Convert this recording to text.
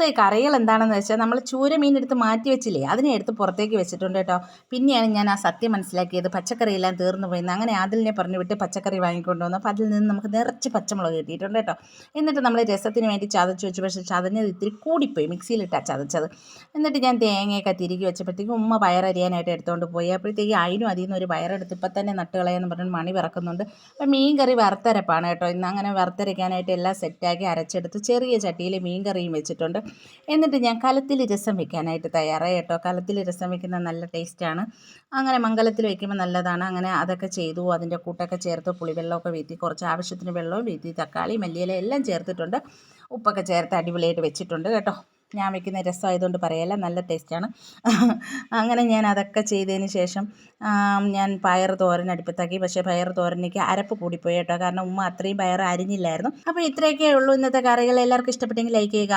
ഇന്നത്തെ കറികൾ എന്താണെന്ന് വെച്ചാൽ നമ്മൾ ചൂര മീൻ എടുത്ത് മാറ്റി വെച്ചില്ലേ, അതിനെ എടുത്ത് പുറത്തേക്ക് വെച്ചിട്ടുണ്ട് കേട്ടോ. പിന്നെയാണ് ഞാൻ ആ സത്യം മനസ്സിലാക്കിയത്, പച്ചക്കറിയെല്ലാം തീർന്നു പോയിന്ന്. അങ്ങനെ അതിലിനെ പറഞ്ഞു വിട്ട് പച്ചക്കറി വാങ്ങിക്കൊണ്ട് വന്നു. അപ്പോൾ അതിൽ നിന്ന് നമുക്ക് നിറച്ച് പച്ചമുളക് കിട്ടിയിട്ടുണ്ട് കേട്ടോ. എന്നിട്ട് നമ്മൾ രസത്തിന് വേണ്ടി ചതച്ച് വെച്ചു, പക്ഷേ ചതഞ്ഞത് ഇത്തിരി കൂടിപ്പോയി, മിക്സിയിലിട്ടാണ് ചതച്ചത്. എന്നിട്ട് ഞാൻ തേങ്ങയൊക്കെ തിരികെ വെച്ചപ്പോഴത്തേക്കും ഉമ്മ പയറരിയാനായിട്ട് എടുത്തുകൊണ്ട് പോയി. അപ്പോഴത്തേക്ക് അതിനും അതിൽ നിന്ന് ഒരു പയറെടുത്ത് ഇപ്പം തന്നെ നട്ട് കളയെന്ന് പറഞ്ഞ് മണി പറക്കുന്നുണ്ട്. അപ്പം മീൻ കറി വറുത്തരപ്പാണ് കേട്ടോ ഇന്ന്. അങ്ങനെ വറുത്തരയ്ക്കാനായിട്ട് എല്ലാം സെറ്റാക്കി അരച്ചെടുത്ത് ചെറിയ ചട്ടിയിൽ മീൻ കറിയും വെച്ചിട്ടുണ്ട്. എന്നിട്ട് ഞാൻ കലത്തിൽ രസം വെക്കാനായിട്ട് തയ്യാറായി കേട്ടോ. കലത്തിൽ രസം വെക്കുന്നത് നല്ല ടേസ്റ്റാണ്. അങ്ങനെ മംഗലത്തിൽ വെക്കുമ്പോൾ നല്ലതാണ്. അങ്ങനെ അതൊക്കെ ചെയ്തു. അതിൻ്റെ കൂട്ടൊക്കെ ചേർത്ത് പുളിവെള്ളമൊക്കെ വീഴ്ത്തി, കുറച്ച് ആവശ്യത്തിന് വെള്ളവും വീഴ്ത്തി, തക്കാളി മല്ലിയില എല്ലാം ചേർത്തിട്ടുണ്ട്. ഉപ്പൊക്കെ ചേർത്ത് അടിപൊളിയായിട്ട് വെച്ചിട്ടുണ്ട് കേട്ടോ. ഞാൻ വെക്കുന്ന രസമായതുകൊണ്ട് പറയല്ല, നല്ല ടേസ്റ്റാണ്. അങ്ങനെ ഞാൻ അതൊക്കെ ചെയ്തതിന് ശേഷം ഞാൻ പയർ തോരൻ അടുപ്പത്താക്കി. പക്ഷേ പയർ തോരനിലേക്ക് അരപ്പ് കൂടിപ്പോയി കേട്ടോ, കാരണം ഉമ്മ അത്രയും പയർ അരിഞ്ഞില്ലായിരുന്നു. അപ്പോൾ ഇത്രയൊക്കെ ഉള്ളൂ ഇന്നത്തെ കറികൾ. എല്ലാവർക്കും ഇഷ്ടപ്പെട്ടെങ്കിൽ ലൈക്ക് ചെയ്യുക.